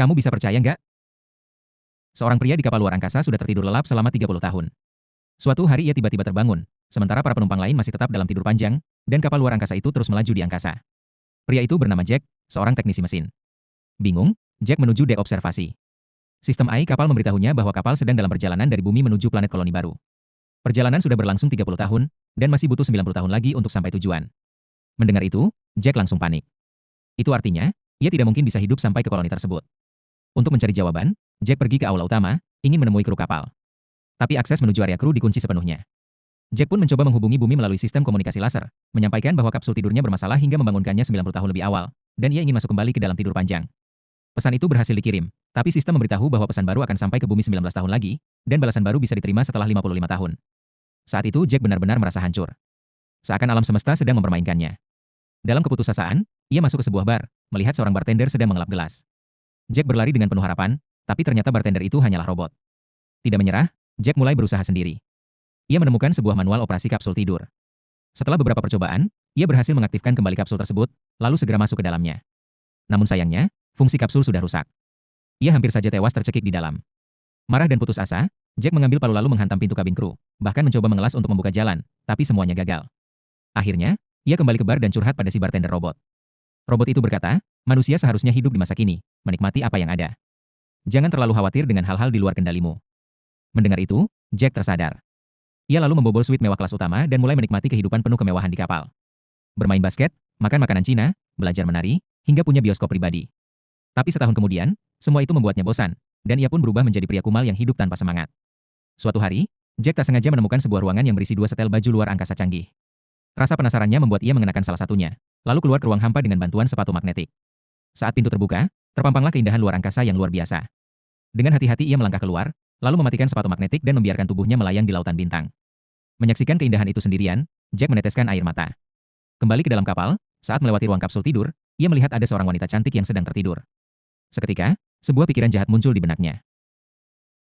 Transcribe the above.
Kamu bisa percaya nggak? Seorang pria di kapal luar angkasa sudah tertidur lelap selama 30 tahun. Suatu hari ia tiba-tiba terbangun, sementara para penumpang lain masih tetap dalam tidur panjang, dan kapal luar angkasa itu terus melaju di angkasa. Pria itu bernama Jack, seorang teknisi mesin. Bingung, Jack menuju dek observasi. Sistem AI kapal memberitahunya bahwa kapal sedang dalam perjalanan dari bumi menuju planet koloni baru. Perjalanan sudah berlangsung 30 tahun, dan masih butuh 90 tahun lagi untuk sampai tujuan. Mendengar itu, Jack langsung panik. Itu artinya, ia tidak mungkin bisa hidup sampai ke koloni tersebut. Untuk mencari jawaban, Jack pergi ke aula utama, ingin menemui kru kapal. Tapi akses menuju area kru dikunci sepenuhnya. Jack pun mencoba menghubungi bumi melalui sistem komunikasi laser, menyampaikan bahwa kapsul tidurnya bermasalah hingga membangunkannya 90 tahun lebih awal, dan ia ingin masuk kembali ke dalam tidur panjang. Pesan itu berhasil dikirim, tapi sistem memberitahu bahwa pesan baru akan sampai ke bumi 19 tahun lagi, dan balasan baru bisa diterima setelah 55 tahun. Saat itu Jack benar-benar merasa hancur. Seakan alam semesta sedang mempermainkannya. Dalam keputusasaan, ia masuk ke sebuah bar, melihat seorang bartender sedang mengelap gelas. Jack berlari dengan penuh harapan, tapi ternyata bartender itu hanyalah robot. Tidak menyerah, Jack mulai berusaha sendiri. Ia menemukan sebuah manual operasi kapsul tidur. Setelah beberapa percobaan, ia berhasil mengaktifkan kembali kapsul tersebut, lalu segera masuk ke dalamnya. Namun sayangnya, fungsi kapsul sudah rusak. Ia hampir saja tewas tercekik di dalam. Marah dan putus asa, Jack mengambil palu lalu menghantam pintu kabin kru, bahkan mencoba mengelas untuk membuka jalan, tapi semuanya gagal. Akhirnya, ia kembali ke bar dan curhat pada si bartender robot. Robot itu berkata, manusia seharusnya hidup di masa kini, menikmati apa yang ada. Jangan terlalu khawatir dengan hal-hal di luar kendalimu. Mendengar itu, Jack tersadar. Ia lalu membobol suite mewah kelas utama dan mulai menikmati kehidupan penuh kemewahan di kapal. Bermain basket, makan makanan Cina, belajar menari, hingga punya bioskop pribadi. Tapi setahun kemudian, semua itu membuatnya bosan, dan ia pun berubah menjadi pria kumal yang hidup tanpa semangat. Suatu hari, Jack tak sengaja menemukan sebuah ruangan yang berisi 2 setel baju luar angkasa canggih. Rasa penasarannya membuat ia mengenakan salah satunya, lalu keluar ke ruang hampa dengan bantuan sepatu magnetik. Saat pintu terbuka, terpampanglah keindahan luar angkasa yang luar biasa. Dengan hati-hati ia melangkah keluar, lalu mematikan sepatu magnetik dan membiarkan tubuhnya melayang di lautan bintang. Menyaksikan keindahan itu sendirian, Jack meneteskan air mata. Kembali ke dalam kapal, saat melewati ruang kapsul tidur, ia melihat ada seorang wanita cantik yang sedang tertidur. Seketika, sebuah pikiran jahat muncul di benaknya.